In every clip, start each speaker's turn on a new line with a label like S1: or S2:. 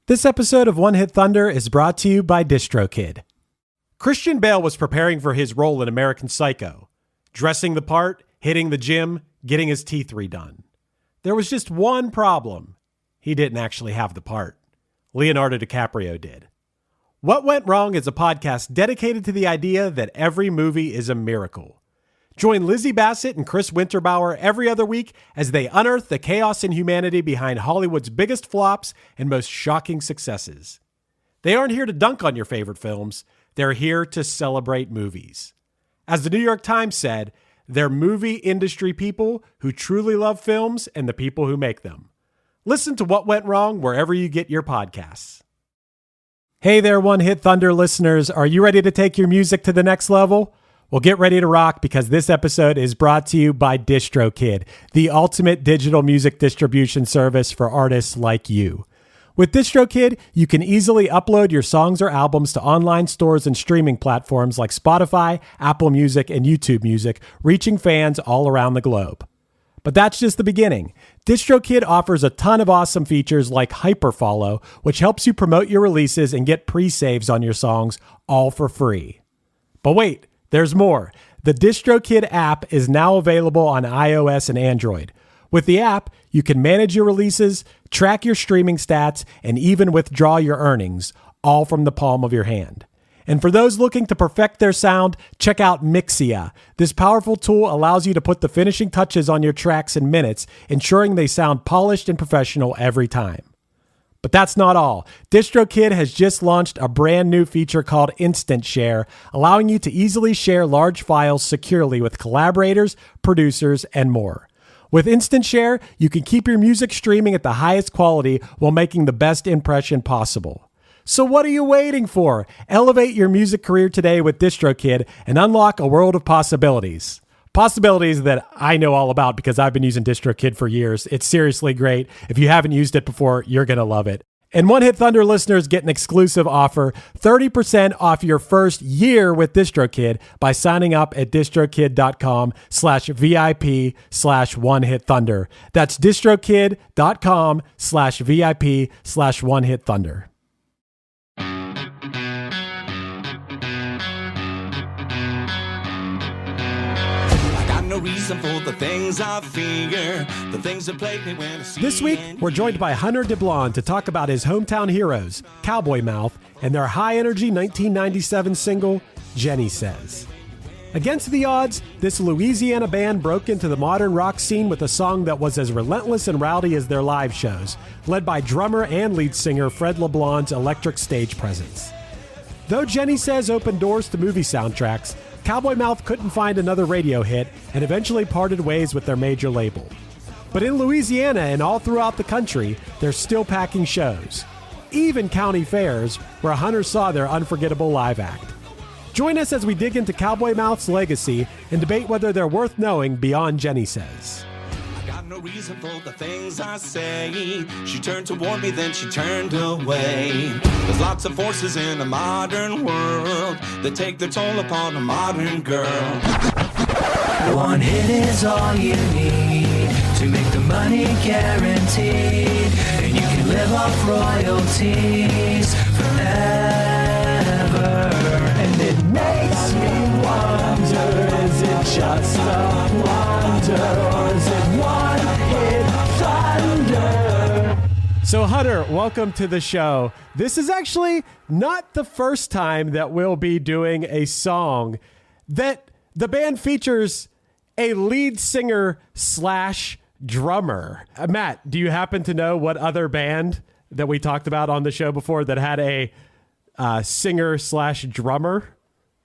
S1: This episode of One Hit Thunder is brought to you by DistroKid. Christian Bale was preparing for his role in American Psycho, dressing the part, hitting the gym, getting his teeth redone. There was just one problem. He didn't actually have the part. Leonardo DiCaprio did. What Went Wrong is a podcast dedicated to the idea that every movie is a miracle. Join Lizzie Bassett and Chris Winterbauer every other week as they unearth the chaos and humanity behind Hollywood's biggest flops and most shocking successes. They aren't here to dunk on your favorite films. They're here to celebrate movies. As the New York Times said, they're movie industry people who truly love films and the people who make them. Listen to What Went Wrong wherever you get your podcasts. Hey there, One Hit Thunder listeners. Are you ready to take your music to the next level? Well, get ready to rock because this episode is brought to you by DistroKid, the ultimate digital music distribution service for artists like you. With DistroKid, you can easily upload your songs or albums to online stores and streaming platforms like Spotify, Apple Music, and YouTube Music, reaching fans all around the globe. But that's just the beginning. DistroKid offers a ton of awesome features like Hyperfollow, which helps you promote your releases and get pre-saves on your songs all for free. But wait, there's more. The DistroKid app is now available on iOS and Android. With the app, you can manage your releases, track your streaming stats, and even withdraw your earnings, all from the palm of your hand. And for those looking to perfect their sound, check out Mixia. This powerful tool allows you to put the finishing touches on your tracks in minutes, ensuring they sound polished and professional every time. But that's not all. DistroKid has just launched a brand new feature called Instant Share, allowing you to easily share large files securely with collaborators, producers, and more. With Instant Share, you can keep your music streaming at the highest quality while making the best impression possible. So what are you waiting for? Elevate your music career today with DistroKid and unlock a world of possibilities. Possibilities that I know all about because I've been using DistroKid for years. It's seriously great. If you haven't used it before, you're going to love it. And One Hit Thunder listeners get an exclusive offer, 30% off your first year with DistroKid by signing up at distrokid.com/VIP/OneHitThunder. That's distrokid.com/VIP/OneHitThunder. No reason for the things I fear, the things that plague me when I see. This week, we're joined by Hunter DeBlanc to talk about his hometown heroes, Cowboy Mouth, and their high-energy 1997 single, Jenny Says. Against the odds, this Louisiana band broke into the modern rock scene with a song that was as relentless and rowdy as their live shows, led by drummer and lead singer Fred LeBlanc's electric stage presence. Though Jenny Says opened doors to movie soundtracks, Cowboy Mouth couldn't find another radio hit and eventually parted ways with their major label. But in Louisiana and all throughout the country, they're still packing shows, even county fairs where Hunter saw their unforgettable live act. Join us as we dig into Cowboy Mouth's legacy and debate whether they're worth knowing beyond Jenny Says. No reason for the things I say. She turned toward me, then she turned away. There's lots of forces in a modern world that take their toll upon a modern girl. One hit is all you need to make the money guaranteed, and you can live off royalties forever. And it makes me wonder, is it just a wonder, or is it one hit thunder? So Hunter, welcome to the show. This is actually not the first time that we'll be doing a song that the band features a lead singer slash drummer. Matt, do you happen to know what other band that we talked about on the show before that had a singer slash drummer?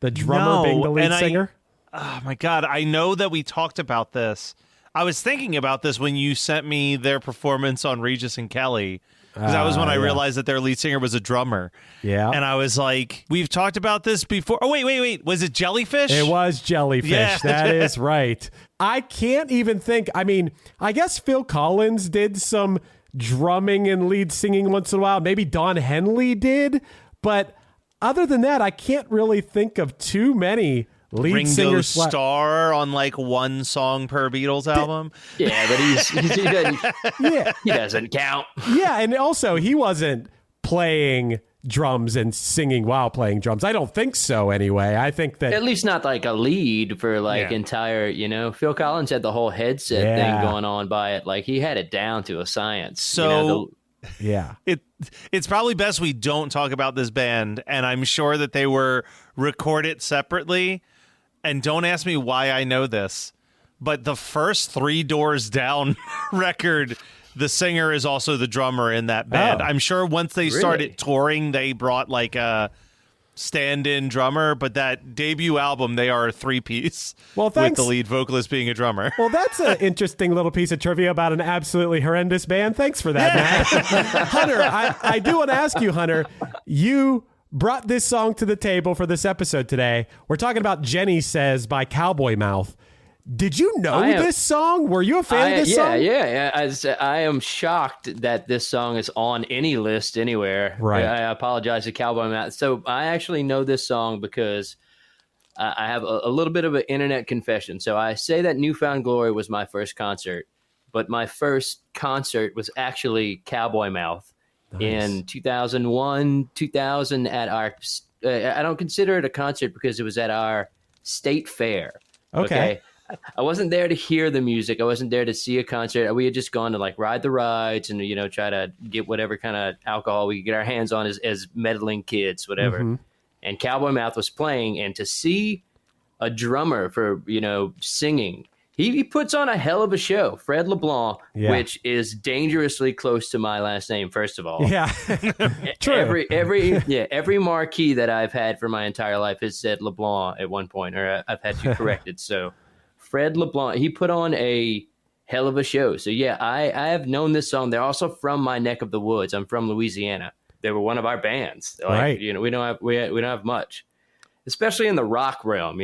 S1: The drummer being the lead singer?
S2: Oh my God, I know that we talked about this. I was thinking about this when you sent me their performance on Regis and Kelly, because that was when I realized that their lead singer was a drummer.
S1: Yeah.
S2: And I was like, we've talked about this before. Oh, wait. Was it Jellyfish?
S1: It was Jellyfish. Yeah. That is right. I can't even think. I mean, I guess Phil Collins did some drumming and lead singing once in a while. Maybe Don Henley did. But other than that, I can't really think of too many lead
S2: Ringo
S1: singer
S2: Starr on like one song per Beatles album.
S3: Yeah, but he doesn't.
S1: Yeah,
S3: he doesn't count.
S1: Yeah, and also he wasn't playing drums and singing while playing drums. I don't think so anyway. I think that
S3: at least not like a lead for like entire, Phil Collins had the whole headset thing going on by it. Like he had it down to a science.
S2: So it's probably best we don't talk about this band, and I'm sure that they were recorded separately. And don't ask me why I know this, but the first Three Doors Down record, the singer is also the drummer in that band. I'm sure once they started touring, they brought like a stand-in drummer, but that debut album, they are a three-piece with the lead vocalist being a drummer.
S1: Well, that's an interesting little piece of trivia about an absolutely horrendous band. Thanks for that, Matt. Hunter, I do want to ask you, Hunter, you brought this song to the table for this episode today. We're talking about Jenny Says by Cowboy Mouth. Did you know this song? Were you a fan of this song?
S3: Yeah. I am shocked that this song is on any list anywhere.
S1: Right.
S3: I apologize to Cowboy Mouth. So I actually know this song because I have a little bit of an internet confession. So I say that Newfound Glory was my first concert, but my first concert was actually Cowboy Mouth in 2001, 2000 at our, I don't consider it a concert because it was at our state fair. Okay. I wasn't there to hear the music. I wasn't there to see a concert. We had just gone to like ride the rides and, try to get whatever kind of alcohol we could get our hands on as meddling kids, whatever. Mm-hmm. And Cowboy Mouth was playing, and to see a drummer for, singing, he puts on a hell of a show. Fred LeBlanc, which is dangerously close to my last name, first of all.
S1: Yeah. True.
S3: Every marquee that I've had for my entire life has said LeBlanc at one point, or I've had to correct it. So Fred LeBlanc, he put on a hell of a show. So I have known this song. They're also from my neck of the woods. I'm from Louisiana. They were one of our bands.
S1: Right.
S3: We don't have much, especially in the rock realm.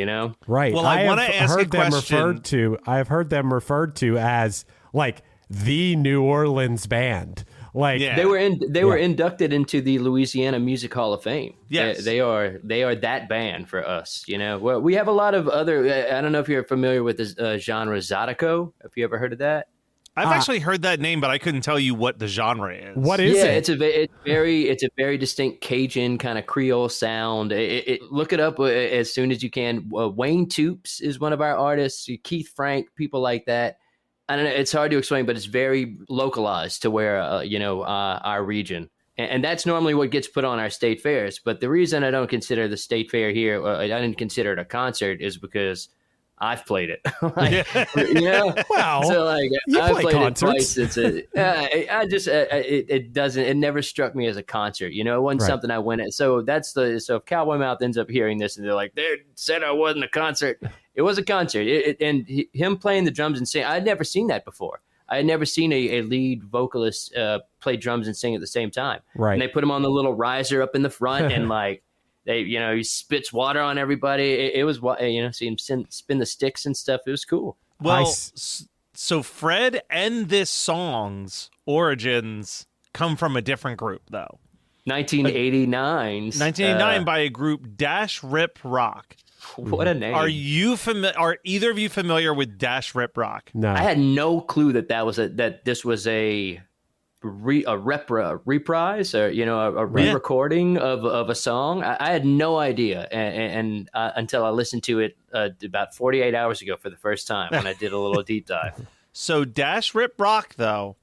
S1: Right.
S2: Well, I want to ask a question.
S1: I have heard them referred to as like the New Orleans band. Like
S3: they were inducted into the Louisiana Music Hall of Fame.
S2: Yes,
S3: they are that band for us. Well, we have a lot of other. I don't know if you're familiar with this genre Zydeco. Have you ever heard of that?
S2: I've actually heard that name, but I couldn't tell you what the genre is.
S1: What is it?
S3: It's a very distinct Cajun kind of Creole sound. Look it up as soon as you can. Wayne Toops is one of our artists. Keith Frank, people like that. I don't know. It's hard to explain, but it's very localized to where, our region. And that's normally what gets put on our state fairs. But the reason I don't consider the state fair here, I didn't consider it a concert, is because I've played it.
S1: Wow.
S3: So I've played
S1: concerts.
S3: it twice. It never struck me as a concert. It wasn't something I went at. So if Cowboy Mouth ends up hearing this and they're like, they said I wasn't a concert. It was a concert. Him playing the drums and singing, I'd never seen that before. I had never seen a lead vocalist play drums and sing at the same time.
S1: Right.
S3: And they put him on the little riser up in the front and he spits water on everybody. It was, see him spin the sticks and stuff. It was cool.
S2: Well, so Fred and this song's origins come from a different group, though.
S3: 1989
S2: by a group, Dash Rip Rock.
S3: What a name.
S2: Are either of you familiar with Dash Rip Rock?
S1: No.
S3: I had no clue that this was a reprise or a re-recording of a song. I had no idea and until I listened to it about 48 hours ago for the first time when I did a little deep dive.
S2: So Dash Rip Rock, though,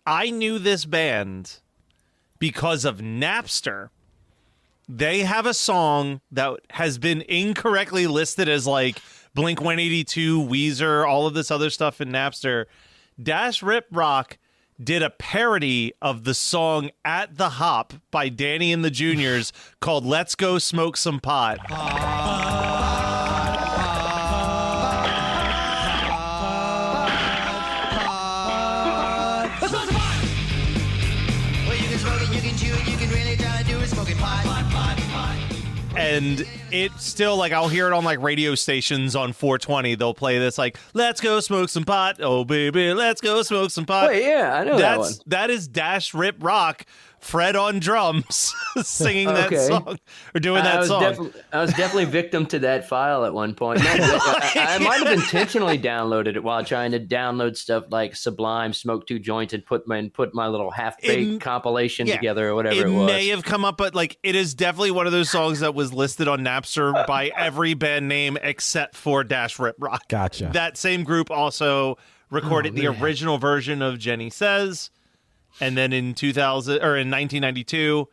S2: I knew this band because of Napster. They have a song that has been incorrectly listed as like Blink-182, Weezer, all of this other stuff in Napster. Dash Rip Rock did a parody of the song At the Hop by Danny and the Juniors called Let's Go Smoke Some Pot. And it's still like I'll hear it on like radio stations on 420. They'll play this like "Let's go smoke some pot, oh baby, let's go smoke some pot."
S3: Wait, yeah, I know that one.
S2: That is Dash Rip Rock Fred on drums singing that song or doing that song.
S3: I was definitely victim to that file at one point. I might have intentionally downloaded it while trying to download stuff like Sublime, smoke 2 joints, and put my little half-baked compilation together or whatever it was.
S2: It may have come up, but like it is definitely one of those songs that was listed on Napster by every band name except for Dash Rip Rock.
S1: Gotcha.
S2: That same group also recorded the original version of Jenny Says. And then in 1992,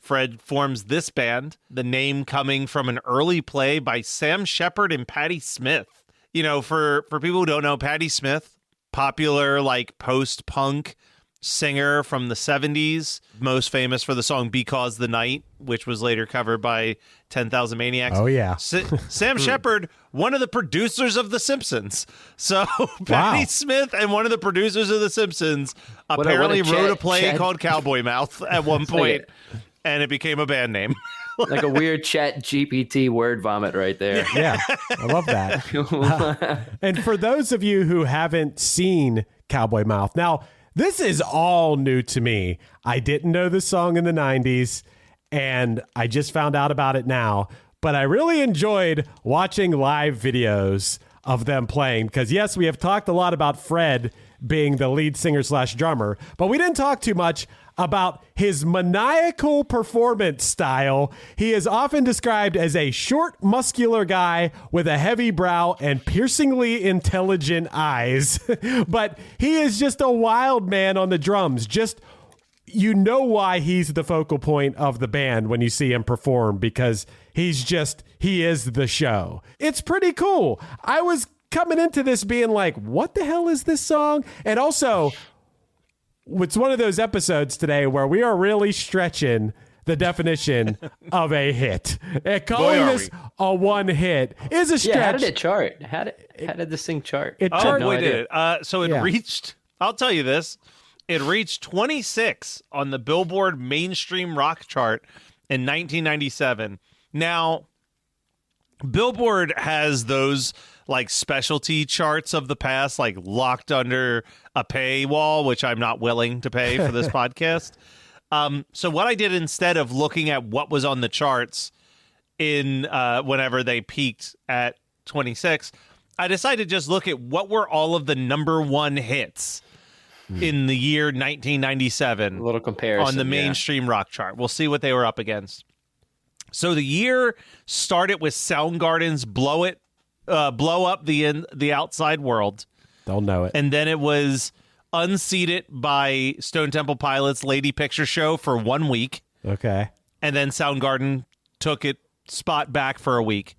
S2: Fred forms this band, the name coming from an early play by Sam Shepard and Patti Smith. You know, for people who don't know, Patti Smith, popular like post-punk singer from the 70s, most famous for the song Because the Night, which was later covered by 10,000 Maniacs.
S1: Oh, yeah.
S2: Sam Shepard, one of the producers of The Simpsons. So Patti Smith and one of the producers of The Simpsons apparently wrote a play called Cowboy Mouth at one point, and it became a band name.
S3: Like a weird Chat GPT word vomit right there.
S1: Yeah, I love that. And for those of you who haven't seen Cowboy Mouth, now, this is all new to me. I didn't know this song in the 90s, and I just found out about it now. But I really enjoyed watching live videos of them playing because, yes, we have talked a lot about Fred being the lead singer / drummer, but we didn't talk too much about his maniacal performance style. He is often described as a short, muscular guy with a heavy brow and piercingly intelligent eyes. But he is just a wild man on the drums. Just, you know why he's the focal point of the band when you see him perform, because he is the show. It's pretty cool. I was coming into this being like, what the hell is this song? And also, it's one of those episodes today where we are really stretching the definition of a hit. And calling this a one hit is a stretch.
S3: Yeah, how did it chart? How did this thing chart?
S2: It reached, I'll tell you this, it reached 26 on the Billboard mainstream rock chart in 1997. Now, Billboard has those like specialty charts of the past, like locked under a paywall, which I'm not willing to pay for this podcast. So what I did, instead of looking at what was on the charts in whenever they peaked at 26, I decided to just look at what were all of the number one hits in the year 1997.
S3: A little comparison
S2: on the mainstream rock chart. We'll see what they were up against. So the year started with Soundgarden's Blow Up the Outside World.
S1: Don't know it.
S2: And then it was unseated by Stone Temple Pilots' Lady Picture Show for 1 week.
S1: Okay.
S2: And then Soundgarden took its spot back for a week.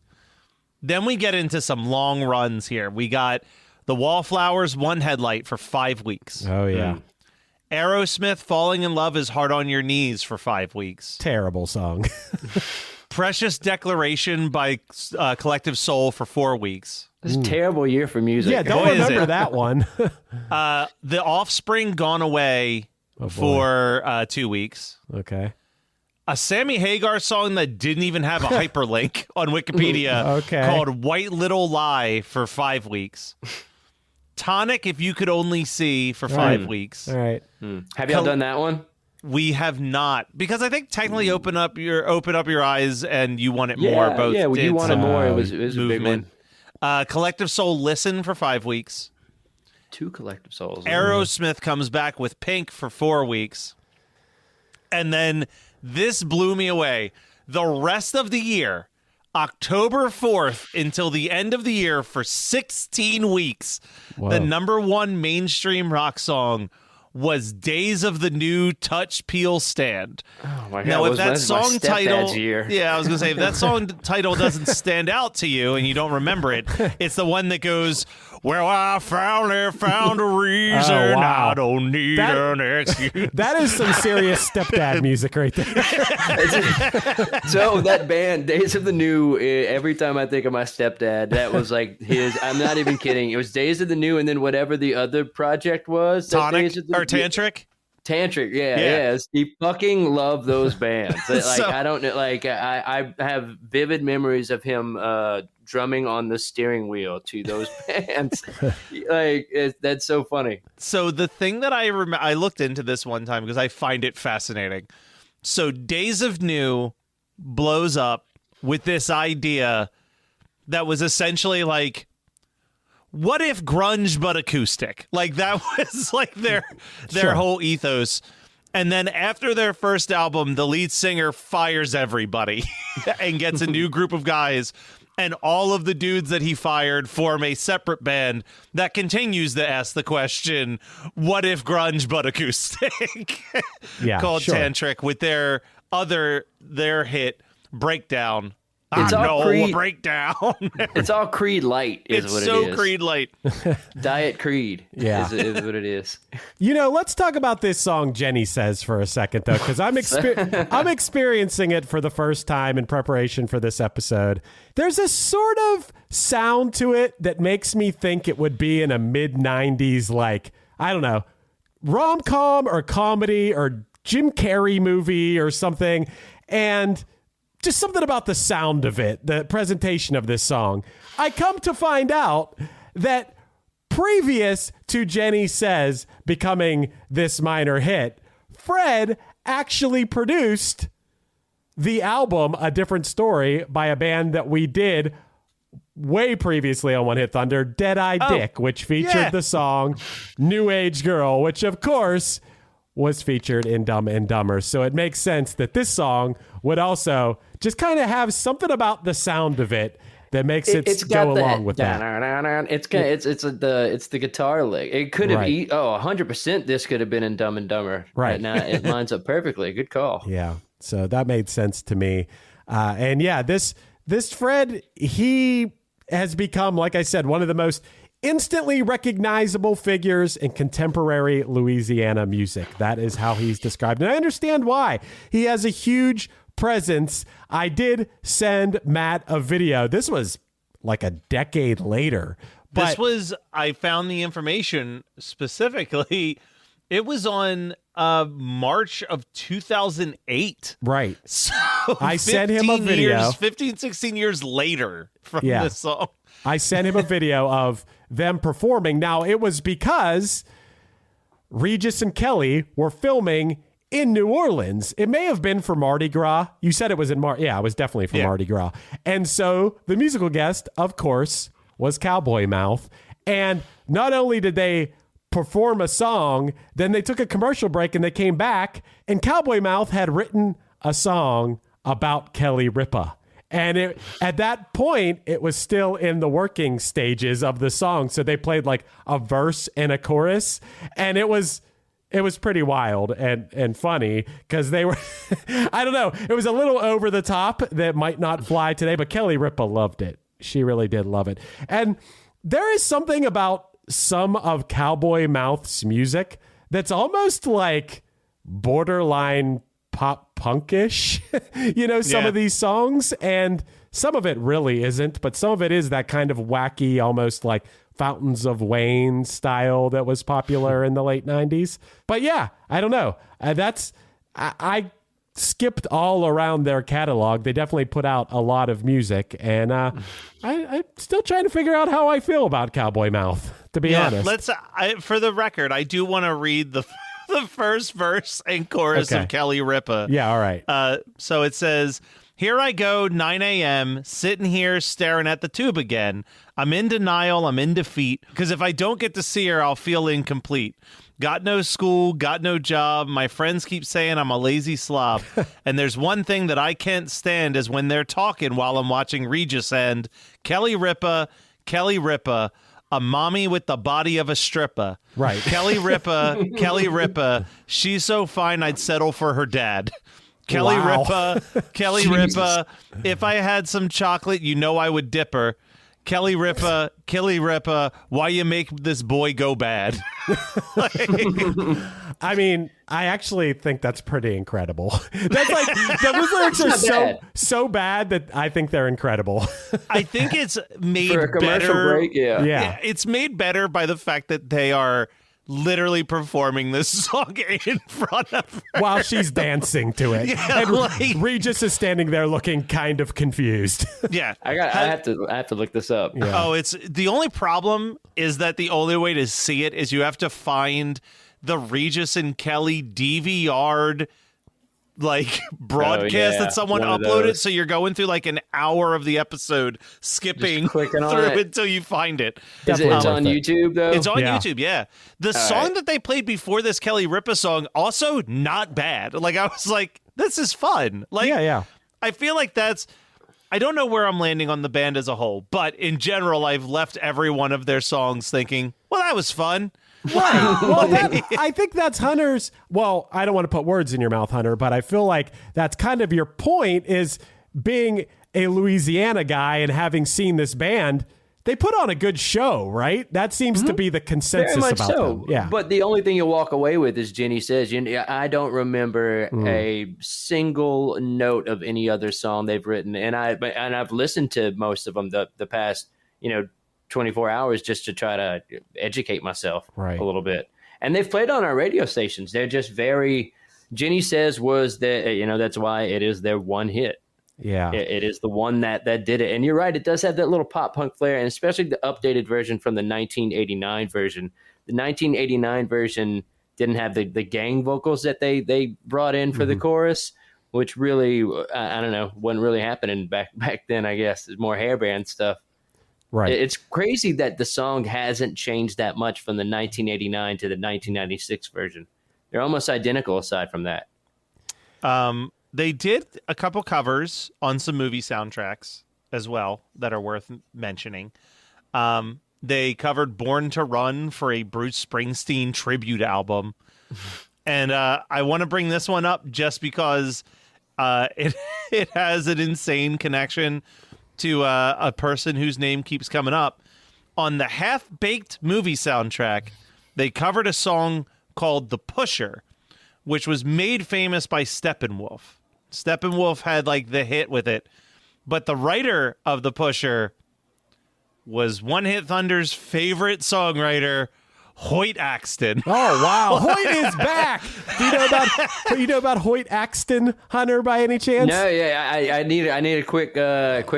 S2: Then we get into some long runs here. We got the Wallflowers' One Headlight for 5 weeks.
S1: Oh, yeah.
S2: Aerosmith, Falling in Love is Hard on Your Knees for 5 weeks.
S1: Terrible song.
S2: Precious Declaration by Collective Soul for 4 weeks.
S3: This is a terrible year for music.
S1: Yeah, don't remember that one.
S2: The Offspring, Gone Away for 2 weeks.
S1: Okay.
S2: A Sammy Hagar song that didn't even have a hyperlink on Wikipedia called White Little Lie for 5 weeks. Tonic, If You Could Only See for 5 weeks.
S1: All right.
S3: Have y'all done that one?
S2: We have not, because I think technically open up your eyes and you want it more. Both
S3: you wanted more. It was a big one.
S2: Collective Soul, Listen for 5 weeks.
S3: 2 Collective Souls.
S2: Aerosmith comes back with Pink for 4 weeks. And then this blew me away. The rest of the year, October 4th until the end of the year, for 16 weeks, the number one mainstream rock song was Days of the New Touch Peel Stand.
S3: Oh my God.
S2: Now, if that song title, I was going to say, if that song title doesn't stand out to you and you don't remember it, it's the one that goes, well, I finally found a reason. I don't need an excuse.
S1: That is some serious stepdad music right there.
S3: So that band, Days of the New, every time I think of my stepdad, that was like his, I'm not even kidding. It was Days of the New and then whatever the other project was.
S2: Tonic or Tantric?
S3: Tantric, yes. He fucking loved those bands. I don't know. Like, I have vivid memories of him drumming on the steering wheel to those bands. That's so funny.
S2: So the thing that I looked into this one time because I find it fascinating. So Days of New blows up with this idea that was essentially like, what if grunge but acoustic? Like that was like their whole ethos. And then after their first album, the lead singer fires everybody and gets a new group of guys. And all of the dudes that he fired form a separate band that continues to ask the question, what if grunge but acoustic? Called Tantric with their hit Breakdown.
S3: It's all Creed.
S2: Breakdown.
S3: It's all Creed light is what it is.
S2: It's so Creed light.
S3: Diet Creed is what it is.
S1: Let's talk about this song Jenny Says for a second, though, because I'm experiencing it for the first time in preparation for this episode. There's a sort of sound to it that makes me think it would be in a mid-90s, like, I don't know, rom-com or comedy or Jim Carrey movie or something. And just something about the sound of it, the presentation of this song. I come to find out that previous to Jenny Says becoming this minor hit, Fred actually produced the album A Different Story by a band that we did way previously on One Hit Thunder, Dead Eye Dick, which featured the song New Age Girl, which of course was featured in Dumb and Dumber. So it makes sense that this song would also just kind of have something about the sound of it that makes it go along with that. It's
S3: the guitar lick. It could have 100% this could have been in Dumb and Dumber.
S1: Right.
S3: Now it lines up perfectly. Good call.
S1: Yeah. So that made sense to me. This Fred, he has become, like I said, one of the most instantly recognizable figures in contemporary Louisiana music. That is how he's described. And I understand why. He has a huge presence. I did send Matt a video. This was like a decade later. But
S2: I found the information specifically. It was on March of 2008.
S1: Right.
S2: So
S1: I sent him a video.
S2: 16 years later from this song.
S1: I sent him a video of them performing. Now, it was because Regis and Kelly were filming in New Orleans. It may have been for Mardi Gras. You said it was in Mardi. Yeah, it was definitely for Mardi Gras. And so the musical guest, of course, was Cowboy Mouth. And not only did they perform a song, then they took a commercial break and they came back, and Cowboy Mouth had written a song about Kelly Ripa. And at that point, it was still in the working stages of the song. So they played like a verse and a chorus. And it was pretty wild and funny because they were, I don't know, it was a little over the top that might not fly today, but Kelly Ripa loved it. She really did love it. And there is something about some of Cowboy Mouth's music that's almost like borderline pop punkish, some of these songs, and some of it really isn't, but some of it is that kind of wacky, almost like Fountains of Wayne style that was popular in the late 90s. But yeah, I don't know. I skipped all around their catalog. They definitely put out a lot of music, and I'm still trying to figure out how I feel about Cowboy Mouth, to be honest.
S2: For the record, I do want to read the first verse and chorus of Kelly Ripa.
S1: Yeah, all right.
S2: So it says, "Here I go, 9 a.m., sitting here staring at the tube again. I'm in denial, I'm in defeat, because if I don't get to see her, I'll feel incomplete. Got no school, got no job. My friends keep saying I'm a lazy slob. And there's one thing that I can't stand is when they're talking while I'm watching Regis and Kelly Ripa, a mommy with the body of a stripper.
S1: Right.
S2: Kelly Ripa, she's so fine I'd settle for her dad. Kelly Ripa, if I had some chocolate, I would dip her. Kelly Ripa, why you make this boy go bad?"
S1: I mean, I actually think that's pretty incredible. That's like, those lyrics are so bad that I think they're incredible.
S2: I think it's made
S3: for a commercial
S2: better.
S3: Break, yeah.
S2: It's made better by the fact that they are literally performing this song in front of her
S1: while she's dancing to it.
S2: Yeah,
S1: and Regis is standing there looking kind of confused.
S2: Yeah.
S3: I have to look this up.
S1: Yeah.
S2: Oh, it's the only problem is that the only way to see it is you have to find the Regis and Kelly DVR'd broadcast that someone uploaded, so you're going through like an hour of the episode skipping through it until you find it.
S3: It's on YouTube though?
S2: It's on YouTube, yeah. The song that they played before this Kelly Ripa song, also not bad. Like I was like, this is fun. Like
S1: yeah.
S2: I feel like I don't know where I'm landing on the band as a whole, but in general, I've left every one of their songs thinking, well, that was fun.
S1: Right. Well, I think that's Hunter's. Well, I don't want to put words in your mouth, Hunter, but I feel like that's kind of your point is being a Louisiana guy and having seen this band. They put on a good show, right? That seems to be the consensus
S3: Very much
S1: about
S3: so.
S1: them. Yeah.
S3: But the only thing you'll walk away with is Jenny says, I don't remember a single note of any other song they've written. And I've listened to most of them the past, 24 hours just to try to educate myself a little bit. And they've played on our radio stations. They're just very, Jenny says was that, that's why it is their one hit.
S1: Yeah.
S3: It is the one that did it. And you're right. It does have that little pop punk flair, and especially the updated version from the 1989 version. The 1989 version didn't have the gang vocals that they brought in for the chorus, which really, I don't know, wasn't really happening back then, I guess. It's more hair band stuff.
S1: Right.
S3: It's crazy that the song hasn't changed that much from the 1989 to the 1996 version. They're almost identical aside from that.
S2: They did a couple covers on some movie soundtracks as well that are worth mentioning. They covered Born to Run for a Bruce Springsteen tribute album. And I want to bring this one up just because it has an insane connection to a person whose name keeps coming up. On the Half-Baked movie soundtrack, they covered a song called The Pusher, which was made famous by Steppenwolf. Steppenwolf had the hit with it, but the writer of The Pusher was One Hit Thunder's favorite songwriter, Hoyt Axton.
S1: Oh wow, Hoyt is back. Do you know about Hoyt Axton, Hunter, by any chance?
S3: No, yeah, I need a quick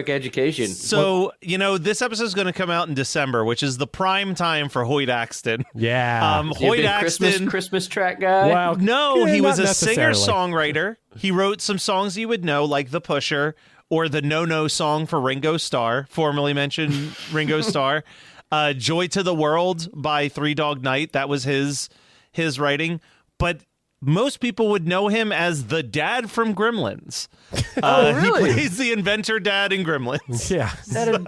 S3: education.
S2: So this episode is going to come out in December, which is the prime time for Hoyt Axton.
S1: Yeah,
S3: Hoyt Axton, Christmas track guy.
S1: Well,
S2: no, he was a singer-songwriter. He wrote some songs you would know, like The Pusher or the No song for Ringo Starr, formerly mentioned Ringo Starr. Joy to the World by Three Dog Night. That was his writing. But most people would know him as the dad from Gremlins.
S3: Oh, really?
S2: He plays the inventor dad in Gremlins.
S1: Yeah.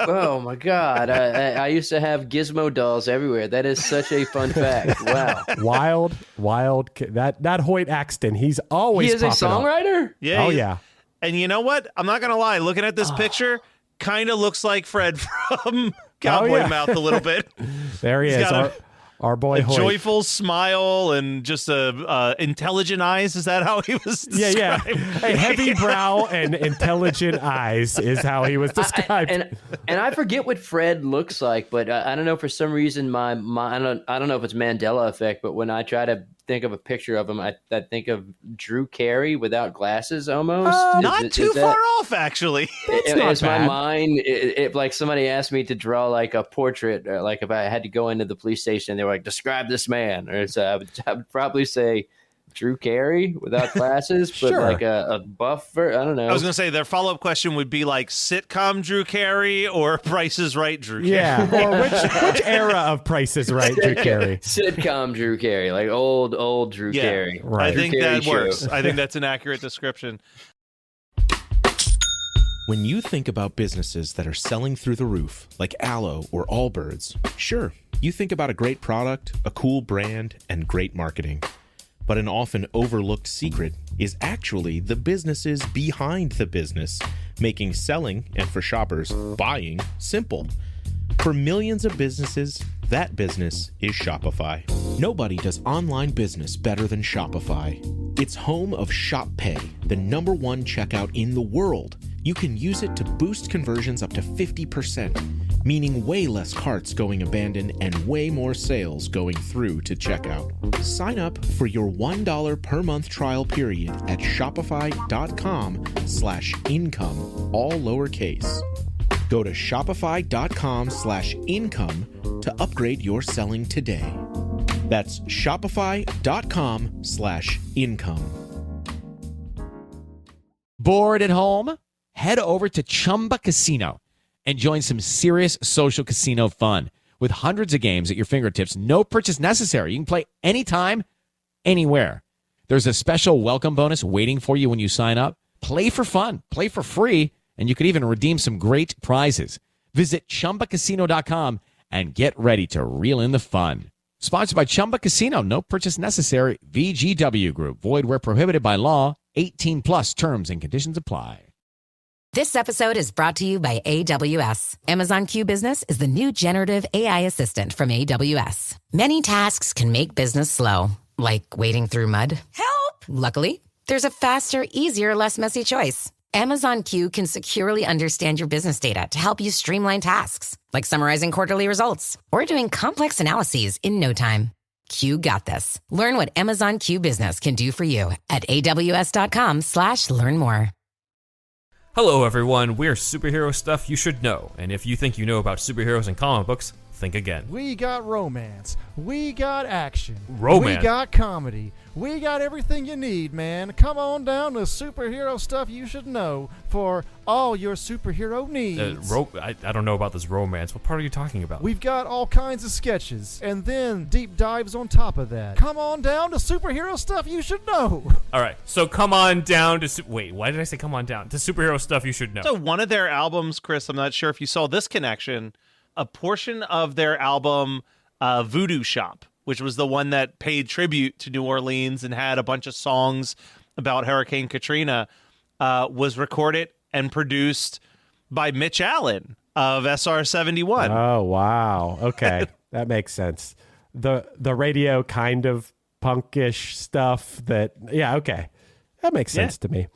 S3: Oh, my God. I used to have Gizmo dolls everywhere. That is such a fun fact. Wow.
S1: Wild. That Hoyt Axton, he's always
S3: He is a songwriter?
S2: Yeah.
S1: Oh, yeah.
S2: And you know what? I'm not going to lie. Looking at this picture, kind of looks like Fred from Cowboy Mouth a little bit.
S1: There he is. Our boy Hoyt.
S2: Joyful smile and just intelligent eyes. Is that how he was described?
S1: Yeah. A heavy brow and intelligent eyes is how he was described.
S3: And I forget what Fred looks like, but I don't know, for some reason my I don't know if it's Mandela effect, but when I try to think of a picture of him, I think of Drew Carey without glasses almost.
S2: Not too far off, actually.
S3: It's my mind. If like somebody asked me to draw like a portrait, or like if I had to go into the police station and they were like, describe this man, or so I would probably say Drew Carey without glasses, but
S1: Sure.
S3: like a buffer. I don't know.
S2: I was going to say their follow-up question would be like sitcom Drew Carey or Price is Right Drew Carey.
S1: Yeah, or which era of Price is Right Drew Carey?
S3: Sitcom Drew Carey, like old Drew Carey.
S1: Right.
S2: I think
S3: Drew
S2: that
S3: Carey
S2: works.
S3: show.
S2: I think that's an accurate description.
S4: When you think about businesses that are selling through the roof, like Aloe or Allbirds, sure, you think about a great product, a cool brand, and great marketing. But an often overlooked secret is actually the businesses behind the business, making selling, and for shoppers, buying, simple. For millions of businesses, that business is Shopify. Nobody does online business better than Shopify. It's home of Shop Pay, the #1 checkout in the world. You can use it to boost conversions up to 50%. meaning way less carts going abandoned and way more sales going through to checkout. Sign up for your $1 per month trial period at shopify.com/income, all lowercase. Go to shopify.com/income to upgrade your selling today. That's shopify.com/income.
S5: Bored at home? Head over to Chumba Casino and join some serious social casino fun. With hundreds of games at your fingertips, no purchase necessary. You can play anytime, anywhere. There's a special welcome bonus waiting for you when you sign up. Play for fun, play for free, and you could even redeem some great prizes. Visit ChumbaCasino.com and get ready to reel in the fun. Sponsored by Chumba Casino. No purchase necessary. VGW Group. Void where prohibited by law. 18 plus terms and conditions apply.
S6: This episode is brought to you by AWS. Amazon Q Business is the new generative AI assistant from AWS. Many tasks can make business slow, like wading through mud. Help! Luckily, there's a faster, easier, less messy choice. Amazon Q can securely understand your business data to help you streamline tasks, like summarizing quarterly results or doing complex analyses in no time. Q got this. Learn what Amazon Q Business can do for you at aws.com/learn more.
S7: Hello everyone, we're Superhero Stuff You Should Know, and if you think you know about superheroes and comic books, think again.
S8: We got romance, we got action,
S7: Romance?
S8: we got comedy, we got everything you need, man. Come on down to Superhero Stuff You Should Know for all your superhero needs.
S7: I don't know about this romance. What part are you talking about?
S8: We've got all kinds of sketches, and then deep dives on top of that. Come on down to Superhero Stuff You Should Know.
S7: Alright, so come on down to... Wait, why did I say come on down? To Superhero Stuff You Should Know.
S2: So one of their albums, Chris, I'm not sure if you saw this connection, a portion of their album, Voodoo Shop, which was the one that paid tribute to New Orleans and had a bunch of songs about Hurricane Katrina, was recorded and produced by Mitch Allen of SR-71.
S1: Oh, wow. Okay. That makes sense. The radio kind of punkish stuff that, yeah, okay. That makes sense to me.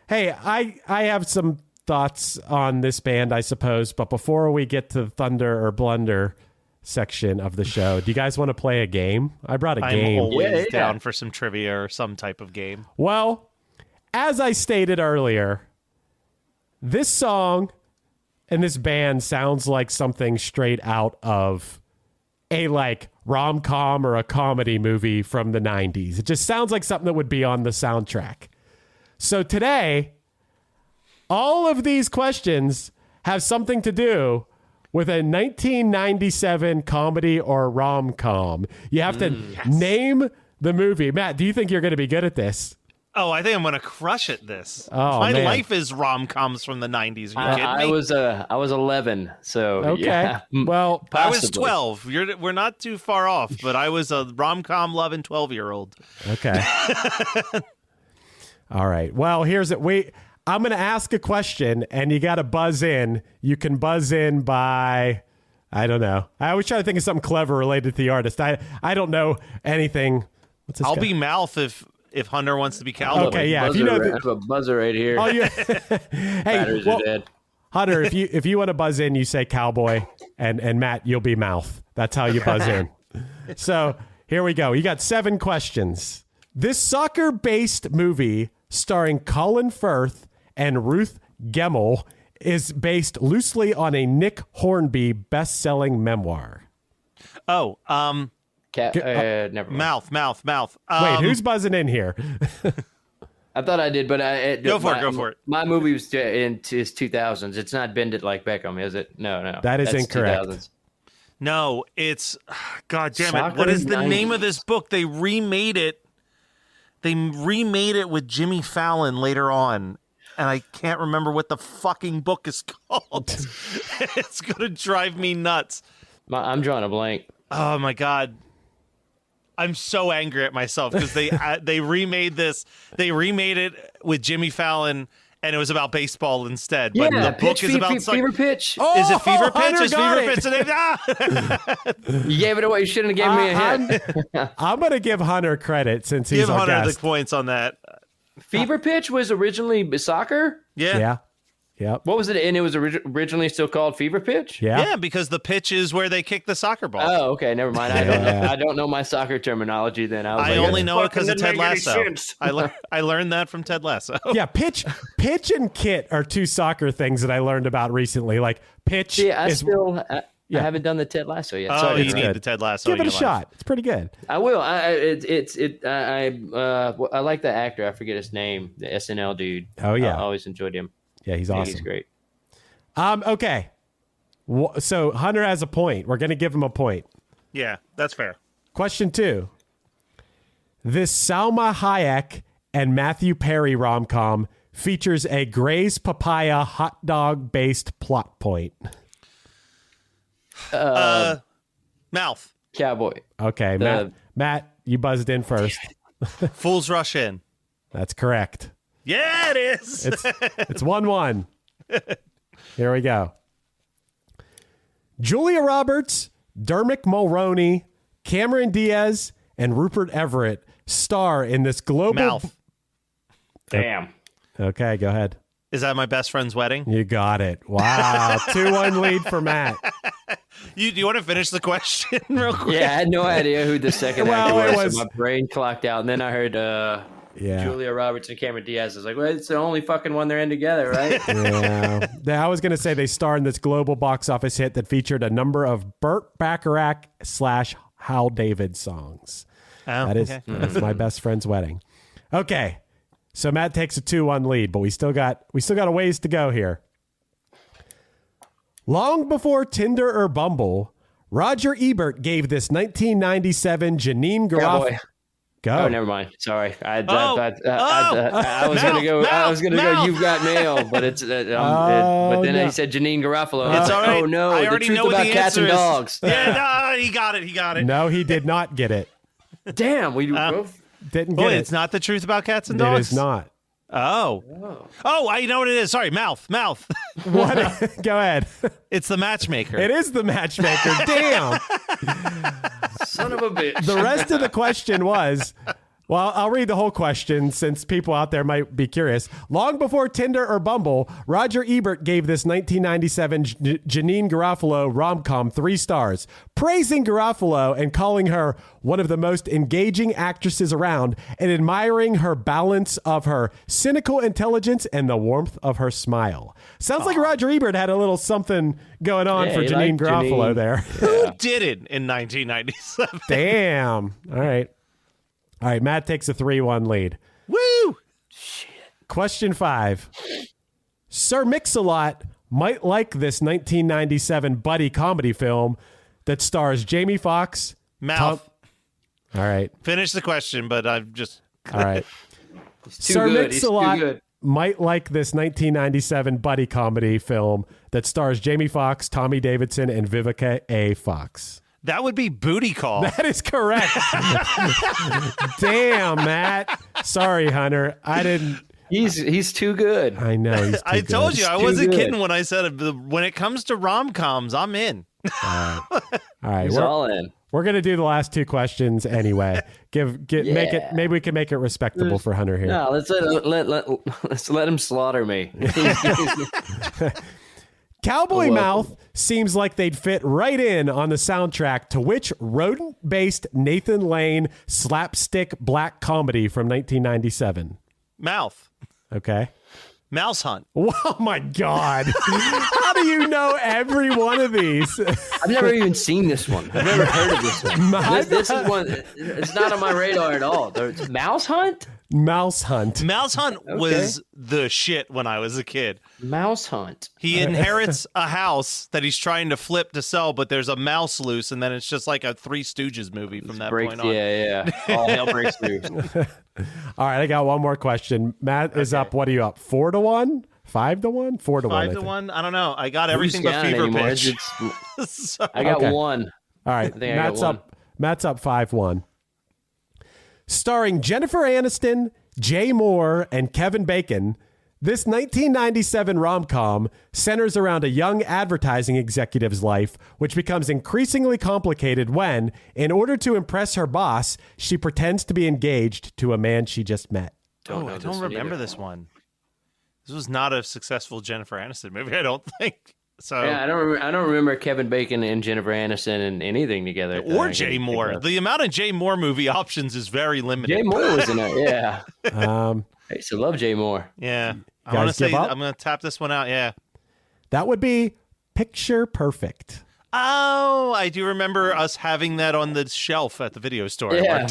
S1: Hey, I have some thoughts on this band, I suppose, but before we get to the Thunder or Blunder section of the show, do you guys want to play a game? I brought a game.
S2: I'm always down for some trivia or some type of game.
S1: Well, as I stated earlier, this song and this band sounds like something straight out of a like rom-com or a comedy movie from the 90s. It just sounds like something that would be on the soundtrack. So today, all of these questions have something to do with a 1997 comedy or rom-com. You have to name the movie. Matt, do you think you're going to be good at this?
S2: Oh, I think I'm going to crush at this.
S1: Oh,
S2: My
S1: man.
S2: life is rom-coms from the 90s. Are you kidding me?
S3: I was 11, so
S1: Okay.
S3: yeah.
S1: Well,
S2: I was
S3: Possibly.
S2: 12. We're not too far off, but I was a rom-com loving 12-year-old.
S1: okay. All right. Well, here's it. I'm going to ask a question, and you got to buzz in. You can buzz in by, I don't know. I always try to think of something clever related to the artist. I don't know anything. What's this
S2: I'll
S1: guy?
S2: be Mouth if Hunter wants to be Cowboy.
S1: Okay, yeah. If
S3: Buzzer,
S1: you know
S3: I have a buzzer right here.
S1: Oh, yeah. Hey,
S3: Batteries
S1: well,
S3: are dead.
S1: Hunter, if you want to buzz in, you say Cowboy, and Matt, you'll be Mouth. That's how you buzz in. So here we go. You got 7 questions. This soccer-based movie starring Colin Firth and Ruth Gemmell is based loosely on a Nick Hornby best-selling memoir.
S2: Oh,
S3: Never mind.
S2: Mouth.
S1: Wait, who's buzzing in here?
S3: I thought I did, but
S2: Go for it.
S3: My movie was in his 2000s. It's not Bend It Like Beckham, is it? No.
S1: That is
S3: That's
S1: incorrect.
S3: 2000s.
S2: No, it's God damn it.
S3: Soccer
S2: What is the
S3: 90s.
S2: name of this book? They remade it. They remade it with Jimmy Fallon later on. And I can't remember what the fucking book is called. It's going to drive me nuts.
S3: I'm drawing a blank.
S2: Oh my God. I'm so angry at myself because they remade this. They remade it with Jimmy Fallon, and it was about baseball instead. But the book is about
S3: Fever Pitch.
S1: Oh,
S2: Is it Fever Pitch?
S1: Hunter
S2: Is
S1: got
S2: Fever
S1: it.
S2: Pitch the name?
S3: You gave it away. You shouldn't have given me a hint.
S1: I'm going to give Hunter credit since he's
S2: Give
S1: our
S2: Hunter
S1: guest.
S2: the points on that.
S3: Fever Pitch was originally soccer.
S2: Yeah.
S1: Yep.
S3: What was it? And it was originally still called Fever Pitch?
S1: Yeah.
S2: because the pitch is where they kick the soccer ball.
S3: Oh, okay. Never mind. I don't know my soccer terminology then.
S2: I only know it because of Ted Lasso. I learned that from Ted Lasso.
S1: Yeah, pitch and kit are two soccer things that I learned about recently. Like pitch
S3: I haven't done the Ted Lasso yet.
S2: Oh,
S3: so
S2: you need the Ted Lasso.
S1: Give it a shot. It's pretty good.
S3: I will. I like the actor. I forget his name. The SNL dude.
S1: Oh, yeah.
S3: I always enjoyed him.
S1: Yeah, he's awesome.
S3: He's great.
S1: Okay. So Hunter has a point. We're going to give him a point.
S2: Yeah, that's fair.
S1: Question 2. This Salma Hayek and Matthew Perry rom-com features a Gray's Papaya hot dog-based plot point.
S2: Mouth.
S3: Cowboy.
S1: Okay, Matt, you buzzed in first.
S2: Fools Rush In.
S1: That's correct.
S2: Yeah, it is.
S1: It's 1-1. Here we go. Julia Roberts, Dermot Mulroney, Cameron Diaz, and Rupert Everett star in this global...
S2: Mouth.
S3: Damn.
S1: Okay, go ahead.
S2: Is that My Best Friend's Wedding?
S1: You got it. Wow. 2-1 lead for Matt.
S2: Do you want to finish the question real quick?
S3: Yeah, I had no idea who the second
S1: Well,
S3: actor
S1: it
S3: was. So my brain clocked out, and then I heard
S1: Yeah.
S3: Julia Roberts and Cameron Diaz. I was like, well, it's the only fucking one they're in together, right?
S1: Yeah. I was going to say they star in this global box office hit that featured a number of Burt Bacharach / Hal David songs.
S2: Oh,
S1: That's My Best Friend's Wedding. Okay. So Matt takes a 2-1 lead, but we still got a ways to go here. Long before Tinder or Bumble, Roger Ebert gave this 1997 Janine Garofalo. Go.
S3: Oh, never mind. Sorry, I was gonna go. I was gonna go. You've Got Mail, but it's. But then he said Janine Garofalo.
S2: It's all right.
S3: Oh no!
S2: I
S3: The
S2: already
S3: truth
S2: know what
S3: about
S2: the
S3: cats and
S2: answer is.
S3: dogs.
S2: Yeah, no, he got it. He got it.
S1: No, he did not get it.
S3: Damn, we both.
S1: Didn't get it.
S2: It's not the truth about cats and
S1: It
S2: dogs.
S1: is not.
S2: Oh, I know what it is. Sorry, mouth.
S1: What? Go ahead.
S2: It's The Matchmaker.
S1: It is The Matchmaker. Damn.
S3: Son of a bitch.
S1: The rest of the question was, well, I'll read the whole question since people out there might be curious. Long before Tinder or Bumble, Roger Ebert gave this 1997 Janine Garofalo rom-com 3 stars, praising Garofalo and calling her one of the most engaging actresses around and admiring her balance of her cynical intelligence and the warmth of her smile. Sounds like Roger Ebert had a little something going on for Janine Garofalo
S3: Janine.
S1: there.
S2: Who did it in 1997?
S1: Damn. All right, Matt takes a 3-1 lead.
S2: Woo!
S1: Question 5. Sir Mix-a-Lot might like this 1997 buddy comedy film that stars Jamie Foxx.
S2: Mouth.
S1: All right.
S2: Finish the question, but I'm just...
S1: All right. Sir Mix-a-Lot might like this 1997 buddy comedy film that stars Jamie Foxx, Tommy Davidson, and Vivica A. Fox.
S2: That would be Booty Call.
S1: That is correct. Damn, Matt. Sorry, Hunter. I didn't.
S3: He's too good.
S1: I know. He's too
S2: I told
S1: good.
S2: you, I wasn't kidding when I said when it comes to rom-coms, I'm in.
S1: All right.
S3: He's all in.
S1: We're gonna do the last 2 questions anyway. Make it. Maybe we can make it respectable for Hunter here.
S3: No, let's let him slaughter me.
S1: Cowboy Mouth seems like they'd fit right in on the soundtrack to which rodent-based Nathan Lane slapstick black comedy from 1997?
S2: Mouth.
S1: Okay.
S2: Mouse Hunt.
S1: Oh my God. How do you know every one of these?
S3: I've never even seen this one. I've never heard of this one. This is one. It's not on my radar at all. Mouse Hunt?
S1: Mouse Hunt.
S2: Mouse Hunt was the shit when I was a kid.
S3: Mouse Hunt.
S2: He inherits a house that he's trying to flip to sell, but there's a mouse loose, and then it's just like a Three Stooges movie from that point on.
S3: Yeah. All hell breaks loose.
S1: All right, I got one more question. Matt is up. What are you up? 4-1? 5-1? 4-1.
S2: 5-1? I don't know. I got everything but Fever Pitch.
S3: I got one.
S1: All right,
S3: Matt's
S1: up 5-1. Starring Jennifer Aniston, Jay Moore, and Kevin Bacon, this 1997 rom-com centers around a young advertising executive's life, which becomes increasingly complicated when, in order to impress her boss, she pretends to be engaged to a man she just met.
S2: I don't remember this one. This was not a successful Jennifer Aniston movie, I don't think. So
S3: yeah, I don't remember Kevin Bacon and Jennifer Aniston and anything together.
S2: Or Jay Moore. The amount of Jay Moore movie options is very limited.
S3: Jay Moore was in it. Yeah. I used to love Jay Moore.
S2: Yeah. I want to say I'm going to tap this one out. Yeah.
S1: That would be Picture Perfect.
S2: Oh, I do remember us having that on the shelf at the video store.
S3: Yeah,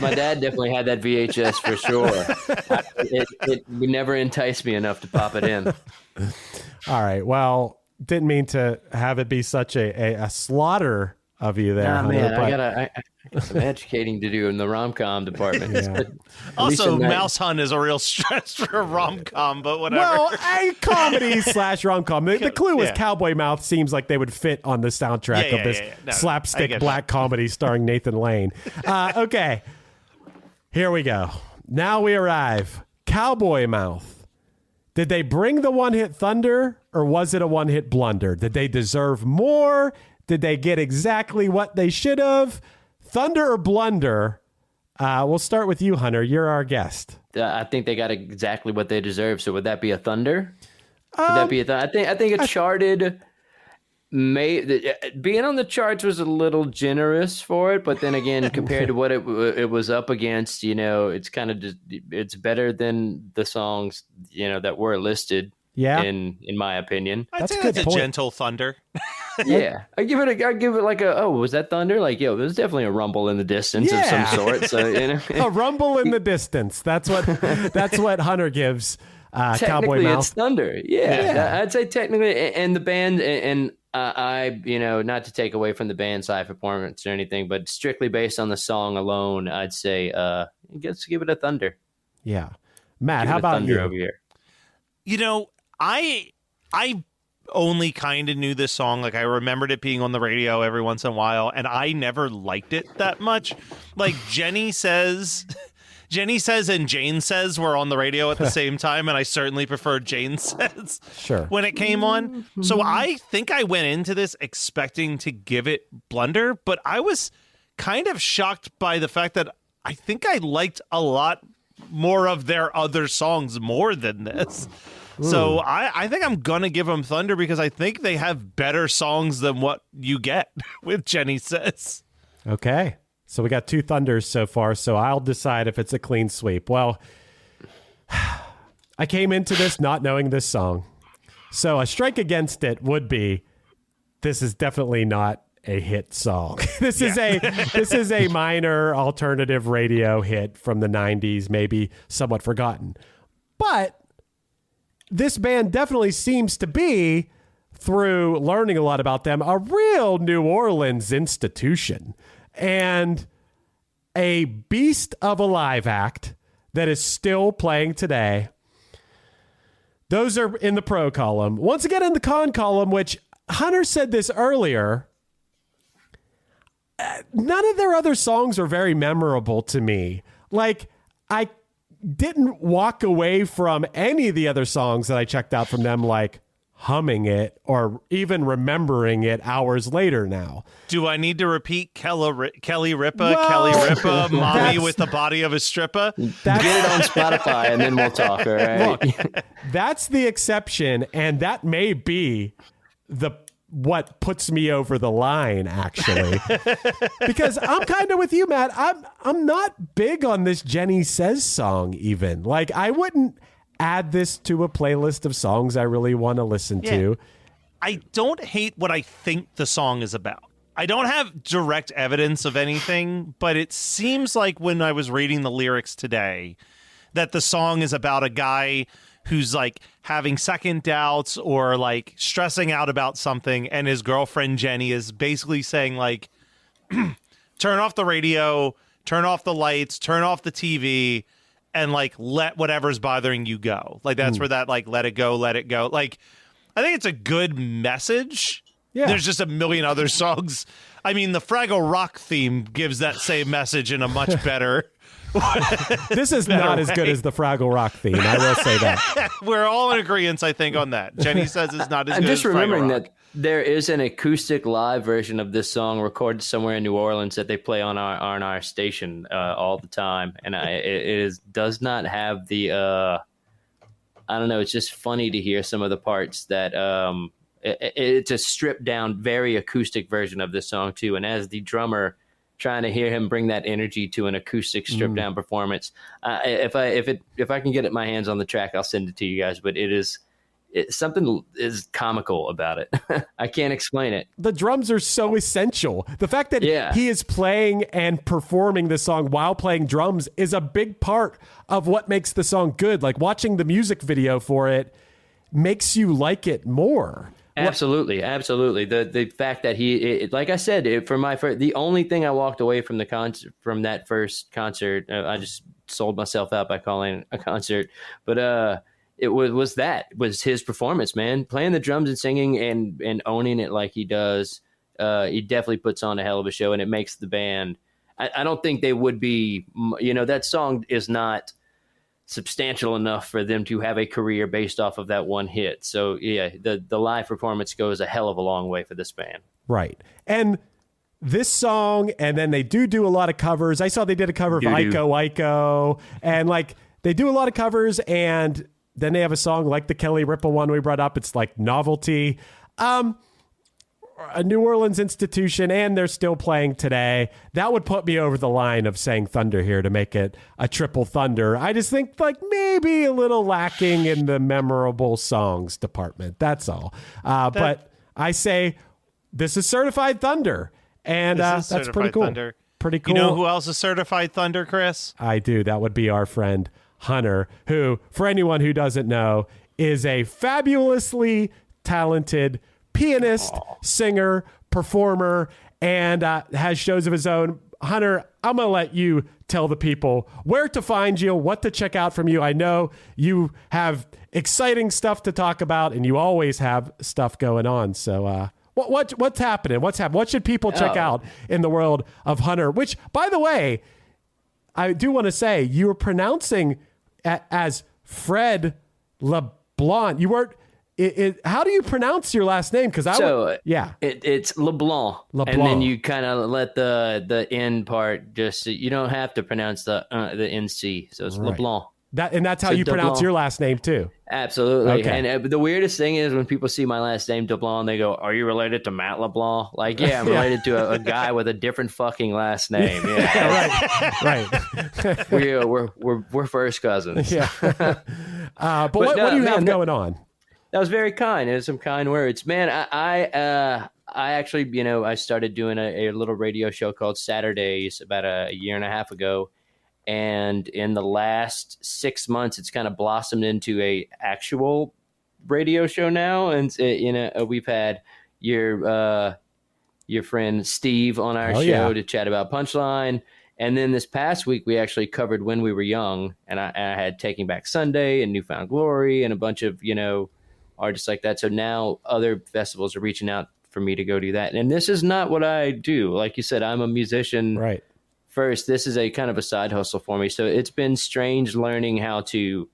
S3: my dad definitely had that VHS for sure. It never enticed me enough to pop it in.
S1: All right. Well, didn't mean to have it be such a slaughter of you there.
S3: Nah,
S1: Hunter,
S3: man,
S1: but...
S3: I got some educating to do in the rom-com department.
S1: Yeah.
S2: Also, Mouse Hunt is a real stretch for a rom-com, but whatever.
S1: Well, a comedy / rom-com. The clue was Cowboy Mouth seems like they would fit on the soundtrack of this slapstick black comedy starring Nathan Lane. Okay, here we go. Now we arrive. Cowboy Mouth. Did they bring the one-hit thunder, or was it a one-hit blunder? Did they deserve more? Did they get exactly what they should have? Thunder or blunder? We'll start with you, Hunter. You're our guest.
S3: I think they got exactly what they deserve. So would that be a thunder? Would that be a thunder? I think it charted. Being on the charts was a little generous for it, but then again, compared to what it was up against, it's kind of just, it's better than the songs that were listed.
S1: Yeah,
S3: in my opinion,
S2: I'd say that's a gentle thunder.
S3: Yeah, I give it like was that thunder? Like, there's definitely a rumble in the distance of some sort. So
S1: a rumble in the distance. That's what Hunter gives Cowboy Mouth.
S3: It's thunder. Yeah, I'd say technically, and the band and I not to take away from the band's live performance or anything, but strictly based on the song alone, I'd say let's give it a thunder.
S1: Yeah, Matt, how about you
S3: over here?
S2: I only kind of knew this song. Like, I remembered it being on the radio every once in a while, and I never liked it that much. Like, Jenny Says and Jane Says were on the radio at the same time, and I certainly preferred Jane Says when it came on. So I think I went into this expecting to give it blunder, but I was kind of shocked by the fact that I think I liked a lot more of their other songs more than this. So I think I'm going to give them thunder because I think they have better songs than what you get with Jenny Says.
S1: Okay. So we got 2 thunders so far, so I'll decide if it's a clean sweep. Well, I came into this not knowing this song. So a strike against it would be, this is definitely not a hit song. This is a minor alternative radio hit from the 90s, maybe somewhat forgotten. But this band definitely seems to be, through learning a lot about them, a real New Orleans institution and a beast of a live act that is still playing today. Those are in the pro column. Once again, in the con column, which Hunter said this earlier, none of their other songs are very memorable to me. Like, I didn't walk away from any of the other songs that I checked out from them like humming it or even remembering it hours later now.
S2: Do I need to repeat Kelly Ripa, Mommy with the Body of a Stripper?
S3: Get it on Spotify and then we'll talk, all right?
S1: Look, that's the exception, and that may be what puts me over the line, actually. Because I'm kind of with you, Matt. I'm not big on this Jenny Says song even. Like, I wouldn't add this to a playlist of songs I really want to listen to.
S2: I don't hate what I think the song is about. I don't have direct evidence of anything, but it seems like when I was reading the lyrics today that the song is about a guy who's like having second doubts or like stressing out about something, and his girlfriend Jenny is basically saying like, turn off the radio, turn off the lights, turn off the TV, and like let whatever's bothering you go. Like, that's where that like let it go. Like, I think it's a good message. Yeah. There's just a million other songs. I mean, the Fraggle Rock theme gives that same message in a much better
S1: This is not as good as the Fraggle Rock theme. I will say that.
S2: We're all in agreement, I think, on that. Jenny Says it's not as good as Fraggle Rock. I'm just remembering that
S3: there is an acoustic live version of this song recorded somewhere in New Orleans that they play on our station all the time, and it does not have the I don't know. It's just funny to hear some of the parts that it's a stripped down, very acoustic version of this song too. And as the drummer, trying to hear him bring that energy to an acoustic stripped down performance. If I can get my hands on the track, I'll send it to you guys. But something is comical about it. I can't explain it.
S1: The drums are so essential. The fact that he is playing and performing the song while playing drums is a big part of what makes the song good. Like watching the music video for it makes you like it more.
S3: Absolutely. The fact that like I said, the only thing I walked away from from that first concert, I just sold myself out by calling it a concert, but it was his performance, man, playing the drums and singing and owning it like he does. He definitely puts on a hell of a show, and it makes the band. I don't think they would be, that song is not substantial enough for them to have a career based off of that one hit. So yeah, the live performance goes a hell of a long way for this band.
S1: Right. And this song, and then they do a lot of covers. I saw they did a cover of Iko, and like they do a lot of covers, and then they have a song like the Kelly Ripa one we brought up. It's like Novelty. A New Orleans institution, and they're still playing today. That would put me over the line of saying Thunder here to make it a triple Thunder. I just think like maybe a little lacking in the memorable songs department. That's all. But I say this is certified Thunder, and that's pretty cool.
S2: Thunder.
S1: Pretty cool.
S2: You know who else is certified Thunder, Chris?
S1: I do. That would be our friend Hunter, who, for anyone who doesn't know, is a fabulously talented pianist, singer, performer, and has shows of his own. Hunter, I'm going to let you tell the people where to find you, what to check out from you. I know you have exciting stuff to talk about, and you always have stuff going on. So what's happening? What should people check out in the world of Hunter? Which, by the way, I do want to say you were pronouncing as Fred LeBlanc. You weren't. How do you pronounce your last name? Because
S3: it's LeBlanc, and then you kind of let the end part you don't have to pronounce the NC, so it's right. LeBlanc.
S1: That's how you pronounce your last name too.
S3: Absolutely.
S1: Okay.
S3: And the weirdest thing is when people see my last name DeBlanc, they go, "Are you related to Matt LeBlanc?" Like, yeah, I'm related to a guy with a different fucking last name. Yeah,
S1: right.
S3: We're first cousins.
S1: Yeah. But what do you have going on?
S3: That was very kind. It was some kind words, man. I actually, I started doing a little radio show called Saturdays about a year and a half ago, and in the last 6 months, it's kind of blossomed into a actual radio show now. And we've had your friend Steve on our show to chat about Punchline, and then this past week we actually covered When We Were Young, and I had Taking Back Sunday and Newfound Glory and a bunch of artists like that. So now other festivals are reaching out for me to go do that. And this is not what I do. Like you said, I'm a musician.
S1: Right.
S3: First, this is a kind of a side hustle for me. So it's been strange learning how to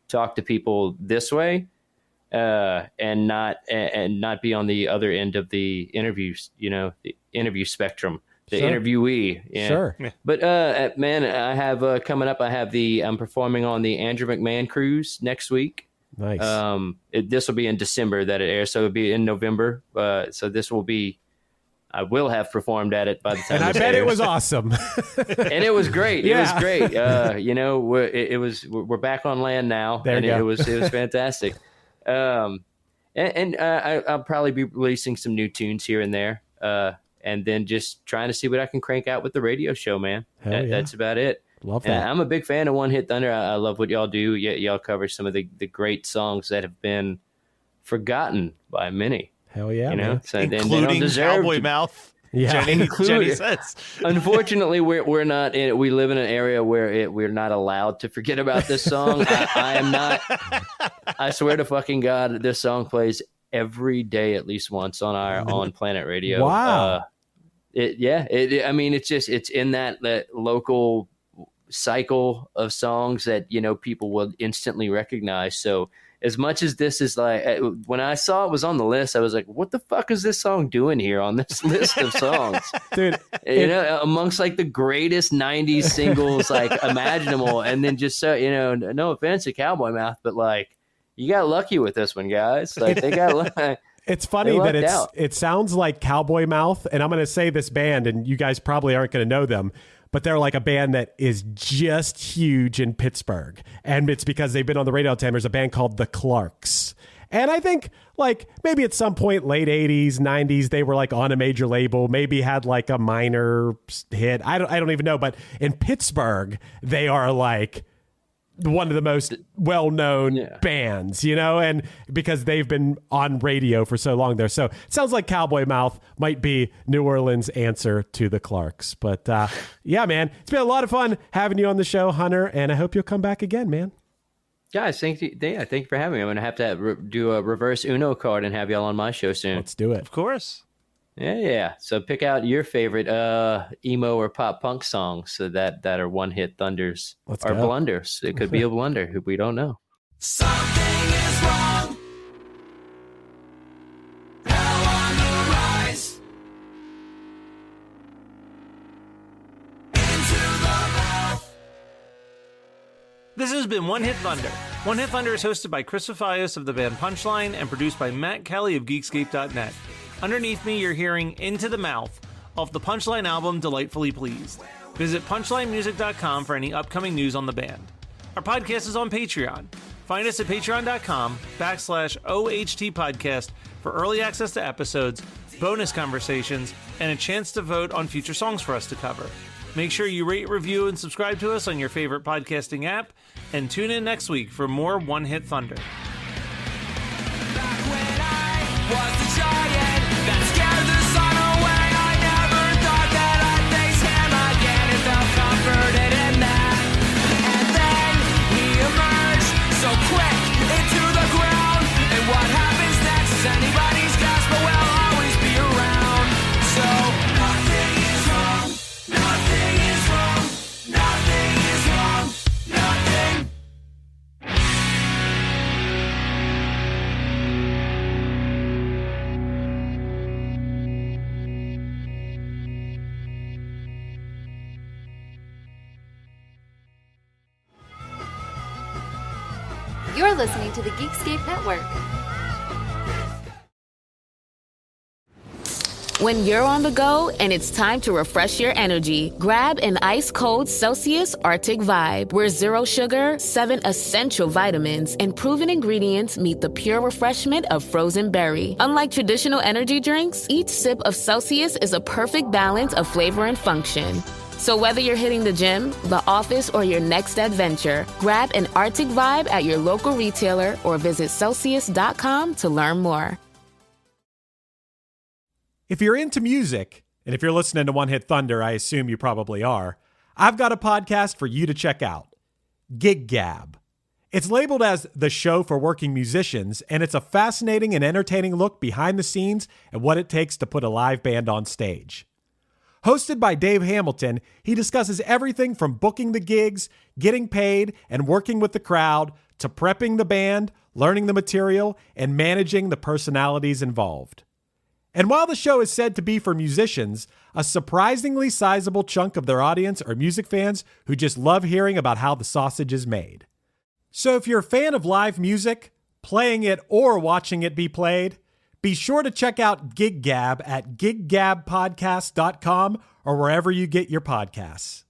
S3: talk to people this way, and not be on the other end of the interviews, the interview spectrum, the interviewee. Yeah.
S1: Sure.
S3: But man, I have coming up, I'm performing on the Andrew McMahon cruise next week.
S1: Nice.
S3: This will be in December that it airs, so it'll be in November. So this will be, I will have performed at it by the time.
S1: And I bet it was awesome.
S3: And it was great. It was great. We're back on land now, it was fantastic. And I'll probably be releasing some new tunes here and there, and then just trying to see what I can crank out with the radio show, man. That's about it.
S1: Love that.
S3: And I'm a big fan of One Hit Thunder. I love what y'all do. Y'all cover some of the great songs that have been forgotten by many.
S1: Hell yeah,
S3: So
S2: including Cowboy Mouth.
S1: Yeah,
S2: Jenny says.
S3: Unfortunately, we're not in. We live in an area where we're not allowed to forget about this song. I am not. I swear to fucking God, this song plays every day at least once on Planet Radio.
S1: Wow.
S3: It's in that local cycle of songs that people will instantly recognize. So as much as this is like, when I saw it was on the list, I was like, what the fuck is this song doing here on this list of songs?
S1: Dude,
S3: amongst like the greatest 90s singles like imaginable, and then just no offense to Cowboy Mouth, but like You got lucky with this one, guys. Like they got lucky.
S1: It's funny that it sounds like Cowboy Mouth, and I'm going to say this band, and you guys probably aren't going to know them, but they're like a band that is just huge in Pittsburgh, and it's because they've been on the radio all the time. There's a band called the Clarks, and I think like maybe at some point late 80s, 90s, they were like on a major label, maybe had like a minor hit. I don't even know, but in Pittsburgh, they are like one of the most well-known bands, you know, and because they've been on radio for so long there. So it sounds like Cowboy Mouth might be New Orleans' answer to the Clarks. But yeah, man, it's been a lot of fun having you on the show, Hunter, and I hope you'll come back again, man.
S3: Guys, thank you for having me. I'm going to have to do a reverse Uno card and have y'all on my show soon.
S1: Let's do it.
S2: Of course.
S3: Yeah. So pick out your favorite emo or pop punk songs that are one-hit thunders or blunders. It could be a blunder. We don't know.
S9: Something is wrong. Hell on the rise. Into the mouth.
S2: This has been One Hit Thunder. One Hit Thunder is hosted by Chris Fafias of the band Punchline and produced by Matt Kelly of Geekscape.net. Underneath me, you're hearing Into the Mouth off the Punchline album Delightfully Pleased. Visit punchlinemusic.com for any upcoming news on the band. Our podcast is on Patreon. Find us at patreon.com/OHT podcast for early access to episodes, bonus conversations, and a chance to vote on future songs for us to cover. Make sure you rate, review, and subscribe to us on your favorite podcasting app, and tune in next week for more One Hit Thunder.
S9: Back when I was the giant that scared the sun away, I never thought that I'd face him again and felt comforted in that. And then he emerged so quick into the ground, and what happens next is anybody's guess, but we'll always be around. So nothing is wrong, nothing is wrong, nothing is wrong, nothing.
S10: You're listening to the Geekscape Network. When you're on the go and it's time to refresh your energy, grab an ice-cold Celsius Arctic Vibe, where 0 sugar, 7 essential vitamins, and proven ingredients meet the pure refreshment of frozen berry. Unlike traditional energy drinks, each sip of Celsius is a perfect balance of flavor and function. So whether you're hitting the gym, the office, or your next adventure, grab an Arctic Vibe at your local retailer or visit Celsius.com to learn more.
S1: If you're into music, and if you're listening to One Hit Thunder, I assume you probably are, I've got a podcast for you to check out, Gig Gab. It's labeled as the show for working musicians, and it's a fascinating and entertaining look behind the scenes and what it takes to put a live band on stage. Hosted by Dave Hamilton, he discusses everything from booking the gigs, getting paid, and working with the crowd, to prepping the band, learning the material, and managing the personalities involved. And while the show is said to be for musicians, a surprisingly sizable chunk of their audience are music fans who just love hearing about how the sausage is made. So if you're a fan of live music, playing it or watching it be played, be sure to check out Gig Gab at giggabpodcast.com or wherever you get your podcasts.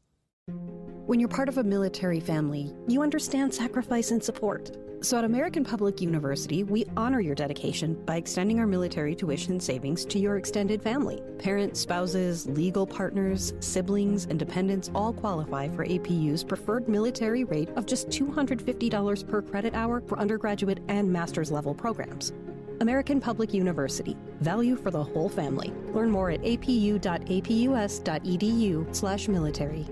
S11: When you're part of a military family, you understand sacrifice and support. So at American Public University, we honor your dedication by extending our military tuition savings to your extended family. Parents, spouses, legal partners, siblings, and dependents all qualify for APU's preferred military rate of just $250 per credit hour for undergraduate and master's level programs. American Public University. Value for the whole family. Learn more at apu.apus.edu/military.